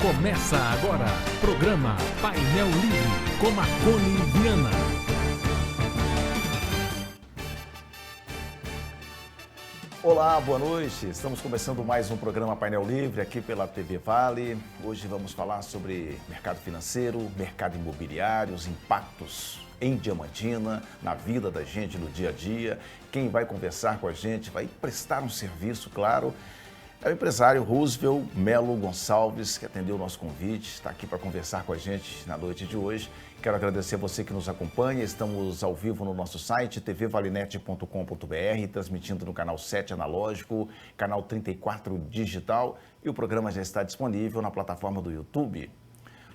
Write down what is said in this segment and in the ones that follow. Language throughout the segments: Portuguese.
Começa agora, programa Painel Livre, com Marconi Viana. Olá, boa noite. Estamos começando mais um programa Painel Livre aqui pela TV Vale. Hoje vamos falar sobre mercado financeiro, mercado imobiliário, os impactos em Diamantina, na vida da gente no dia a dia. Quem vai conversar com a gente, vai prestar um serviço, claro, é o empresário Roosevelt Melo Gonçalves, que atendeu o nosso convite, está aqui para conversar com a gente na noite de hoje. Quero agradecer a você que nos acompanha. Estamos ao vivo no nosso site, tvvalenet.com.br, transmitindo no canal 7 analógico, canal 34 digital, e o programa já está disponível na plataforma do YouTube.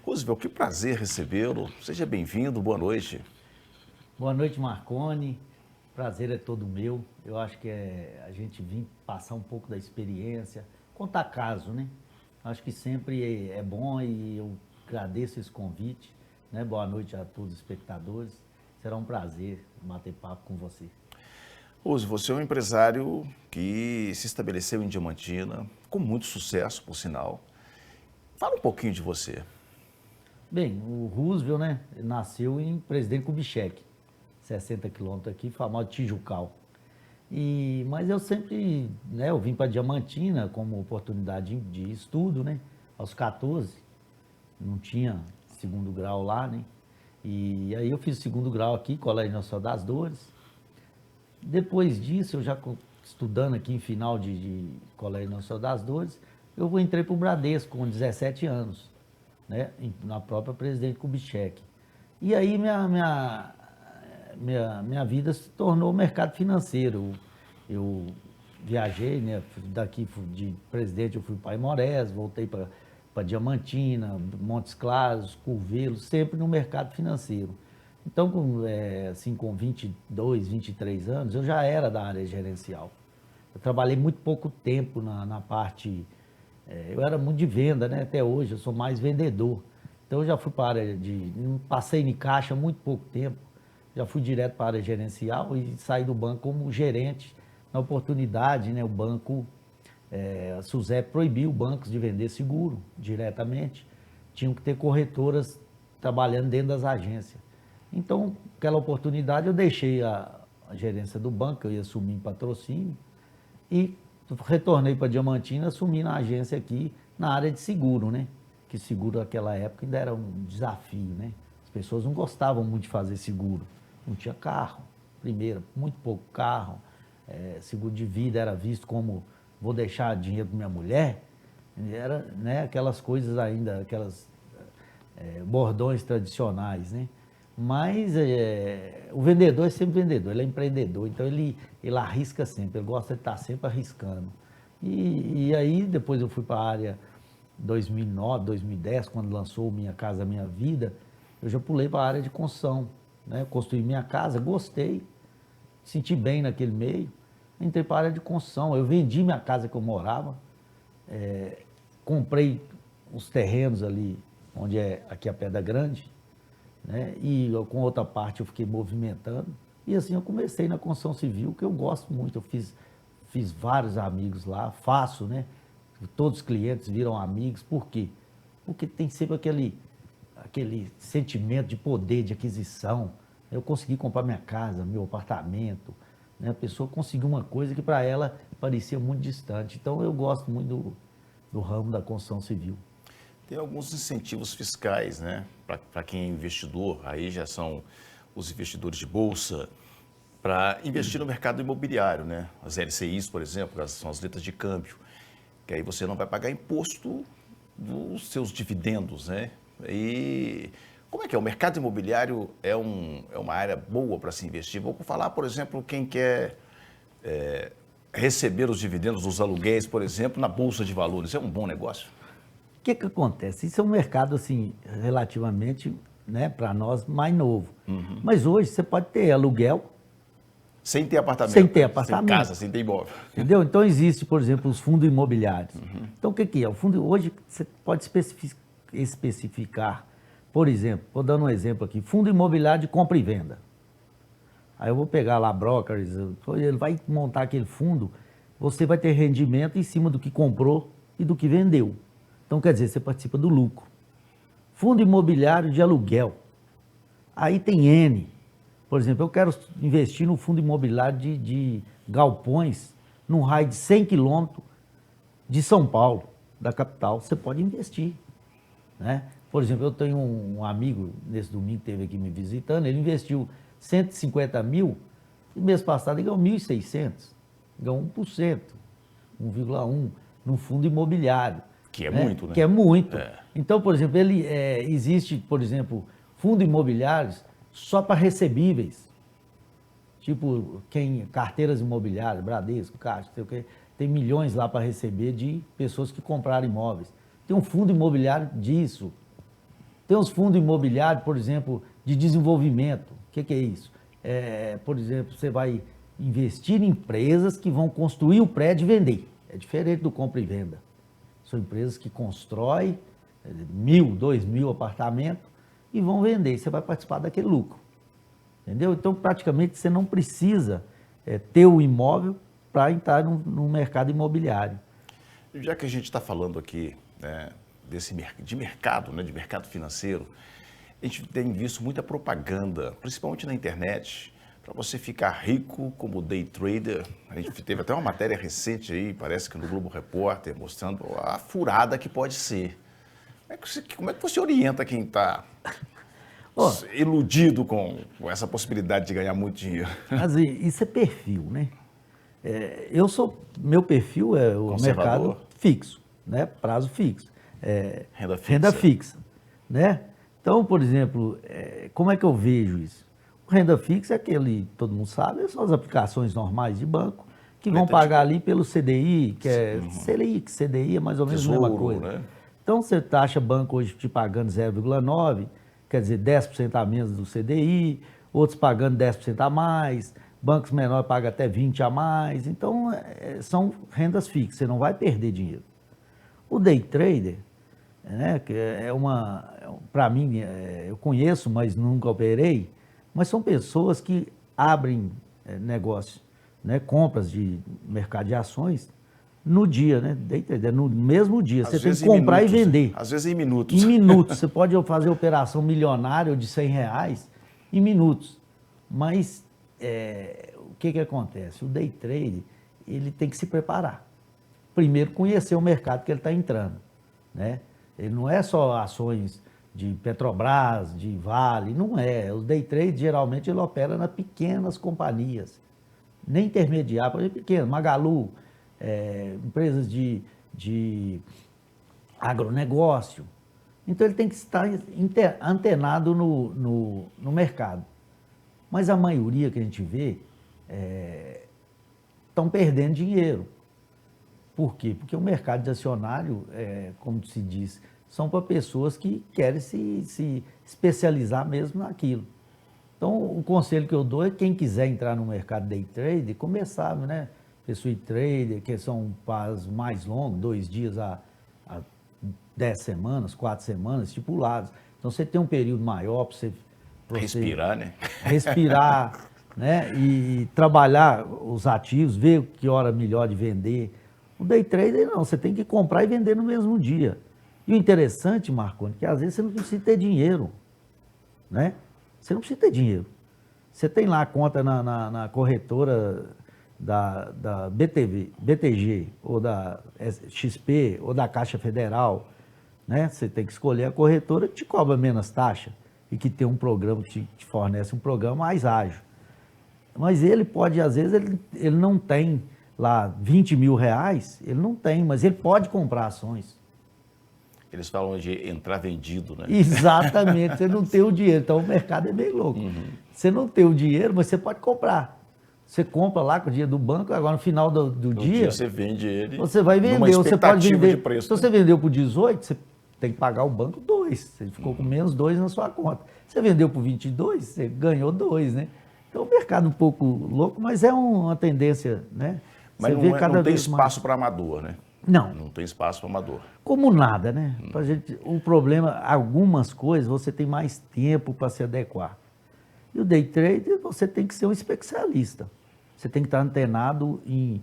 Roosevelt, que prazer recebê-lo. Seja bem-vindo, boa noite. Boa noite, Marconi. Prazer é todo meu. Eu acho que a gente vir passar um pouco da experiência, contar caso, né? Acho que sempre é bom e eu agradeço esse convite, né? Boa noite a todos os espectadores. Será um prazer bater papo com você. Roosevelt, você é um empresário que se estabeleceu em Diamantina, com muito sucesso, por sinal. Fala um pouquinho de você. Bem, o Roosevelt, né? Nasceu em Presidente Kubitschek, 60 quilômetros aqui, famoso Tijucal. Mas eu sempre, né, eu vim para Diamantina como oportunidade de estudo, né, aos 14, não tinha segundo grau lá, né, e aí eu fiz segundo grau aqui, Colégio Nacional das Dores. Depois disso, eu já estudando aqui em final de Colégio Nacional das Dores, eu entrei para o Bradesco com 17 anos, né, na própria Presidente Kubitschek. E aí minha vida se tornou mercado financeiro. Eu viajei, né? Daqui de Presidente eu fui para Aimorés, voltei para Diamantina, Montes Claros, Curvelo, sempre no mercado financeiro. Então, com 22, 23 anos, eu já era da área gerencial. Eu trabalhei muito pouco tempo na parte... eu era muito de venda, né? Até hoje, eu sou mais vendedor. Então, eu já fui para a área passei em caixa há muito pouco tempo. Já fui direto para a área gerencial e saí do banco como gerente. Na oportunidade, né, o banco, a SUSEP proibiu bancos de vender seguro diretamente. Tinham que ter corretoras trabalhando dentro das agências. Então, aquela oportunidade, eu deixei a gerência do banco, eu ia assumir em patrocínio, e retornei para Diamantina, assumi na agência aqui, na área de seguro, né? Que seguro naquela época ainda era um desafio, né? As pessoas não gostavam muito de fazer seguro. Não tinha carro, primeiro, muito pouco carro. Seguro de vida era visto como vou deixar dinheiro para minha mulher. Era, né, aquelas coisas ainda, aquelas bordões tradicionais, né? Mas o vendedor é sempre vendedor, ele é empreendedor, então ele arrisca sempre, ele gosta de estar sempre arriscando. E aí depois eu fui para a área 2009, 2010, quando lançou Minha Casa Minha Vida, eu já pulei para a área de construção, né? Construí minha casa, gostei, senti bem naquele meio, entrei para a área de construção. Eu vendi minha casa que eu morava, comprei os terrenos ali, onde é aqui a Pedra Grande, né? E com outra parte eu fiquei movimentando. E assim eu comecei na construção civil, que eu gosto muito. Eu fiz vários amigos lá, faço, né? Todos os clientes viram amigos. Por quê? Porque tem sempre aquele sentimento de poder, de aquisição. Eu consegui comprar minha casa, meu apartamento, né? A pessoa conseguiu uma coisa que para ela parecia muito distante. Então eu gosto muito do ramo da construção civil. Tem alguns incentivos fiscais, né? Para quem é investidor, aí já são os investidores de bolsa, para investir no mercado imobiliário, né? As LCIs, por exemplo, são as letras de câmbio, que aí você não vai pagar imposto dos seus dividendos, né? E como é que é? O mercado imobiliário é uma área boa para se investir? Vou falar, por exemplo, quem quer receber os dividendos dos aluguéis, por exemplo, na Bolsa de Valores. É um bom negócio? O que acontece? Isso é um mercado, assim, relativamente, né, para nós, mais novo. Uhum. Mas hoje você pode ter aluguel... Sem ter apartamento. Sem ter apartamento. Sem casa, sem ter imóvel. Entendeu? Então, existe, por exemplo, os fundos imobiliários. Uhum. Então, o que é? O fundo, hoje, você pode especificar, por exemplo, vou dando um exemplo aqui, fundo imobiliário de compra e venda. Aí eu vou pegar lá brokers, ele vai montar aquele fundo, você vai ter rendimento em cima do que comprou e do que vendeu. Então, quer dizer, você participa do lucro. Fundo imobiliário de aluguel. Aí tem N. Por exemplo, eu quero investir no fundo imobiliário de galpões num raio de 100 quilômetros de São Paulo, da capital. Você pode investir, né? Por exemplo, eu tenho um amigo, nesse domingo esteve aqui me visitando, ele investiu 150 mil, e mês passado ele ganhou 1.600, ganhou 1%, 1,1% num fundo imobiliário. Que é muito, né? Que é muito. É. Então, por exemplo, existe, por exemplo, fundo imobiliários só para recebíveis. Tipo, carteiras imobiliárias, Bradesco, Caixa, sei o quê, tem milhões lá para receber de pessoas que compraram imóveis. Tem um fundo imobiliário disso. Tem uns fundos imobiliários, por exemplo, de desenvolvimento. O que é isso? Por exemplo, você vai investir em empresas que vão construir o prédio e vender. É diferente do compra e venda. São empresas que constroem 1.000, 2.000 apartamentos e vão vender. Você vai participar daquele lucro. Entendeu? Então, praticamente, você não precisa ter o imóvel para entrar no mercado imobiliário. Já que a gente está falando aqui de mercado, né, de mercado financeiro, a gente tem visto muita propaganda, principalmente na internet, para você ficar rico como day trader. A gente teve até uma matéria recente aí, parece que no Globo Repórter, mostrando a furada que pode ser. Como é que você orienta quem está iludido com essa possibilidade de ganhar muito dinheiro? Mas isso é perfil, né? Meu perfil é o mercado fixo, né? Prazo fixo. Renda fixa, né? Então, por exemplo, como é que eu vejo isso? O renda fixa é aquele, todo mundo sabe, são as aplicações normais de banco, que vão pagar ali pelo CDI, que é Selic, CDI é mais ou menos a mesma coisa. Né? Então, você taxa banco hoje te pagando 0,9%, quer dizer, 10% a menos do CDI, outros pagando 10% a mais, bancos menores pagam até 20% a mais. Então, são rendas fixas, você não vai perder dinheiro. O day trader, né, que para mim, eu conheço, mas nunca operei, mas são pessoas que abrem negócio, né, compras de mercado de ações no dia, né, day trader, no mesmo dia. Você tem que comprar e vender. Às vezes em minutos. Em minutos. Você pode fazer operação milionária de R$100 em minutos. Mas o que acontece? O day trade, ele tem que se preparar. Primeiro, conhecer o mercado que ele está entrando, né? Ele não é só ações de Petrobras, de Vale, não é. O day trade, geralmente, ele opera nas pequenas companhias, nem intermediário, por exemplo, pequeno, Magalu, empresas de agronegócio. Então, ele tem que estar antenado no mercado. Mas a maioria que a gente vê estão perdendo dinheiro. Por quê? Porque o mercado de acionário, como se diz, são para pessoas que querem se especializar mesmo naquilo. Então, o conselho que eu dou é quem quiser entrar no mercado day trade, começar, né? Pessoa trader, que são prazos mais longos, 2 dias a 10 semanas, 4 semanas, estipulados. Então, você tem um período maior para você respirar, né? Respirar, né? E trabalhar os ativos, ver que hora melhor de vender. O day trader não, você tem que comprar e vender no mesmo dia. E o interessante, Marconi, que às vezes você não precisa ter dinheiro, né? Você não precisa ter dinheiro. Você tem lá a conta na corretora da BTG, ou da XP, ou da Caixa Federal, né? Você tem que escolher a corretora que te cobra menos taxa e que tem um programa que te fornece um programa mais ágil. Mas ele pode, às vezes, ele não tem lá 20 mil reais, ele não tem, mas ele pode comprar ações. Eles falam de entrar vendido, né? Exatamente, você não tem o dinheiro, então o mercado é bem louco. Você não tem o dinheiro, mas você pode comprar. Você compra lá com o dinheiro do banco, agora no final do dia você vende ele. Você vai vender, você pode vender. De preço, se você vendeu por 18, você tem que pagar o banco 2. Você ficou com menos 2 na sua conta. Você vendeu por 22, você ganhou 2, né? Então o mercado é um pouco louco, mas é uma tendência, né? Mas não tem espaço para amador, né? Não. Não tem espaço para amador. Como nada, né? O problema, algumas coisas você tem mais tempo para se adequar. E o day trade, você tem que ser um especialista. Você tem que estar antenado em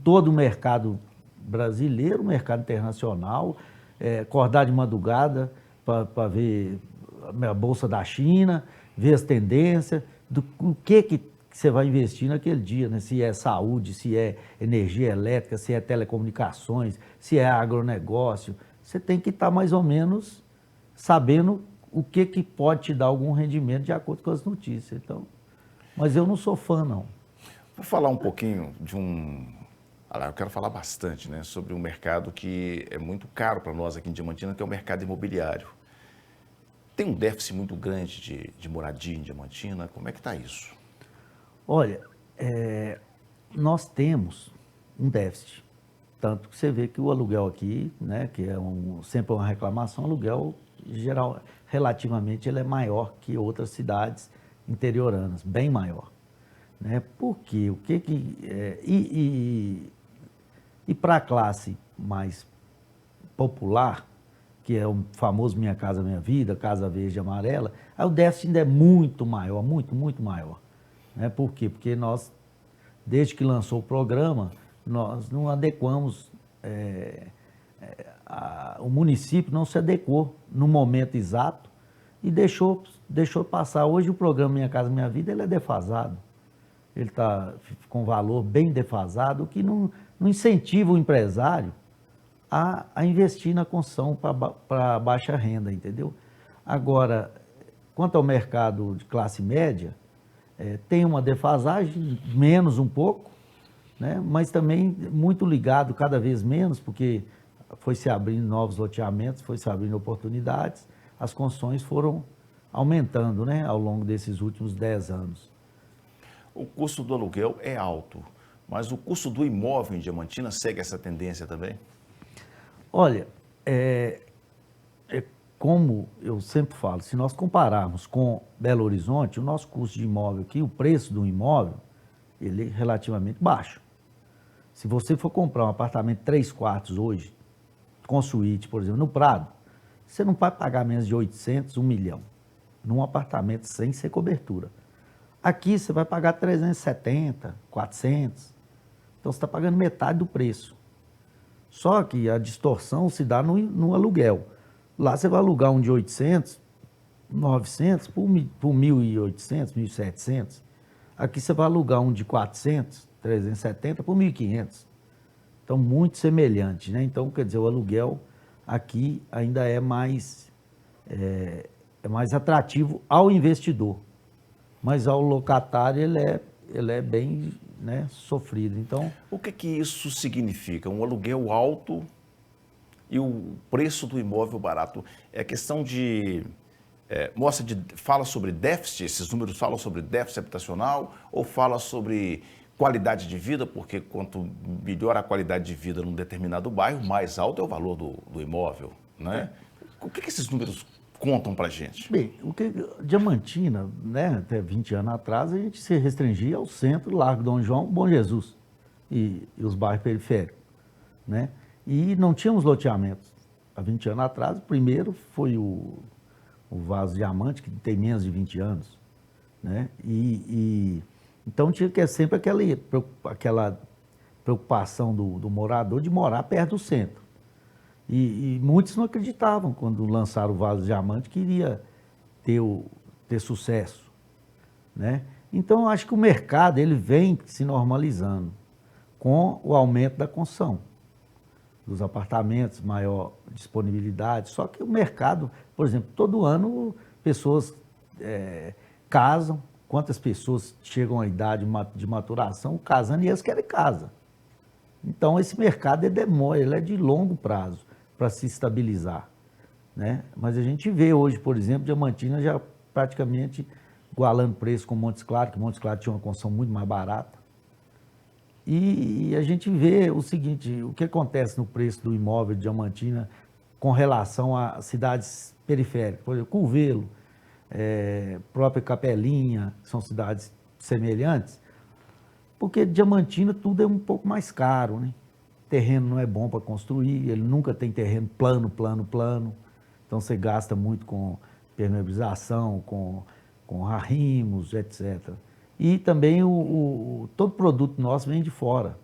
todo o mercado brasileiro, mercado internacional, acordar de madrugada para ver a Bolsa da China, ver as tendências, o que você vai investir naquele dia, né? Se é saúde, se é energia elétrica, se é telecomunicações, se é agronegócio. Você tem que estar mais ou menos sabendo o que pode te dar algum rendimento de acordo com as notícias. Então, mas eu não sou fã, não. Vou falar um pouquinho de eu quero falar bastante, né, sobre um mercado que é muito caro para nós aqui em Diamantina, que é o mercado imobiliário. Tem um déficit muito grande de moradia em Diamantina. Como é que está isso? Olha, nós temos um déficit. Tanto que você vê que o aluguel aqui, né, que é sempre uma reclamação, aluguel geral, relativamente ele é maior que outras cidades interioranas, bem maior. Né? Por quê? E para a classe mais popular, que é o famoso Minha Casa Minha Vida, Casa Verde e Amarela, aí o déficit ainda é muito maior, muito, muito maior. Né? Por quê? Porque nós, desde que lançou o programa, nós não adequamos, o município não se adequou no momento exato e deixou passar. Hoje o programa Minha Casa Minha Vida ele é defasado. Ele está com valor bem defasado, o que não incentiva o empresário a investir na construção para baixa renda, entendeu? Agora, quanto ao mercado de classe média, tem uma defasagem, menos um pouco, né? Mas também muito ligado cada vez menos, porque foi se abrindo novos loteamentos, foi se abrindo oportunidades, as construções foram aumentando, né, ao longo desses últimos 10 anos. O custo do aluguel é alto, mas o custo do imóvel em Diamantina segue essa tendência também? Olha, como eu sempre falo, se nós compararmos com Belo Horizonte, o nosso custo de imóvel aqui, o preço do imóvel, ele é relativamente baixo. Se você for comprar um apartamento 3 quartos hoje, com suíte, por exemplo, no Prado, você não vai pagar menos de 800, 1 milhão, num apartamento sem ser cobertura. Aqui você vai pagar 370, 400, então você está pagando metade do preço. Só que a distorção se dá no aluguel. Lá você vai alugar um de 800, 900 por 1.800, 1.700. Aqui você vai alugar um de 400, 370 por 1.500. Então, muito semelhante, né? Então, quer dizer, o aluguel aqui ainda é mais atrativo ao investidor. Mas ao locatário ele é bem, né, sofrido. Então, o que isso significa? Um aluguel alto e o preço do imóvel barato? É questão de... fala sobre déficit, esses números falam sobre déficit habitacional ou fala sobre qualidade de vida? Porque quanto melhor a qualidade de vida num determinado bairro, mais alto é o valor do imóvel, né? O que esses números contam pra gente? Bem, Diamantina, né, até 20 anos atrás, a gente se restringia ao centro, Largo Dom João, Bom Jesus e os bairros periféricos, né? E não tínhamos loteamentos. Há 20 anos atrás, o primeiro foi o Vaso Diamante, que tem menos de 20 anos, né? Então tinha que sempre aquela preocupação do morador de morar perto do centro. E muitos não acreditavam quando lançaram o Vaso Diamante que iria ter sucesso, né? Então, eu acho que o mercado ele vem se normalizando com o aumento da construção dos apartamentos, maior disponibilidade. Só que o mercado, por exemplo, todo ano pessoas casam. Quantas pessoas chegam à idade de maturação casando e eles querem casa. Então, esse mercado ele é de longo prazo para se estabilizar, né? Mas a gente vê hoje, por exemplo, Diamantina já praticamente igualando preço com Montes Claros, que Montes Claros tinha uma construção muito mais barata. E a gente vê o seguinte, o que acontece no preço do imóvel de Diamantina com relação a cidades periféricas, por exemplo, Curvelo, própria Capelinha, são cidades semelhantes, porque Diamantina tudo é um pouco mais caro, né? Terreno não é bom para construir, ele nunca tem terreno plano. Então você gasta muito com permeabilização, com arrimos, etc. E também todo produto nosso vem de fora.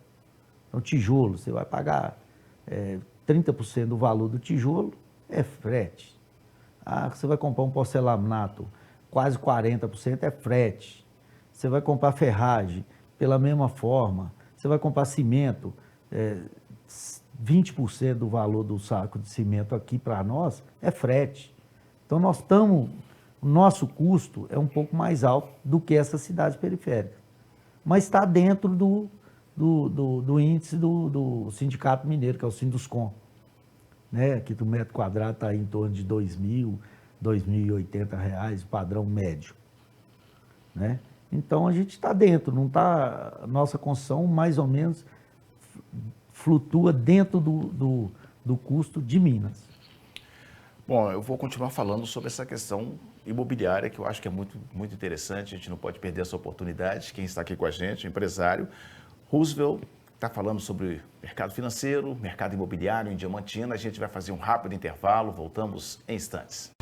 Então tijolo, você vai pagar 30% do valor do tijolo é frete. Ah, você vai comprar um porcelanato, quase 40% é frete. Você vai comprar ferragem, pela mesma forma. Você vai comprar cimento, 20% do valor do saco de cimento aqui para nós é frete. Então, o nosso custo é um pouco mais alto do que essas cidades periféricas. Mas está dentro do índice do Sindicato Mineiro, que é o Sinduscom. Né? Aqui do metro quadrado está em torno de R$ 2.080, o padrão médio. Né? Então, a gente está dentro, não está... A nossa construção, mais ou menos, flutua dentro do custo de Minas. Bom, eu vou continuar falando sobre essa questão imobiliária, que eu acho que é muito, muito interessante, a gente não pode perder essa oportunidade. Quem está aqui com a gente, o empresário Roosevelt, está falando sobre mercado financeiro, mercado imobiliário em Diamantina. A gente vai fazer um rápido intervalo, voltamos em instantes.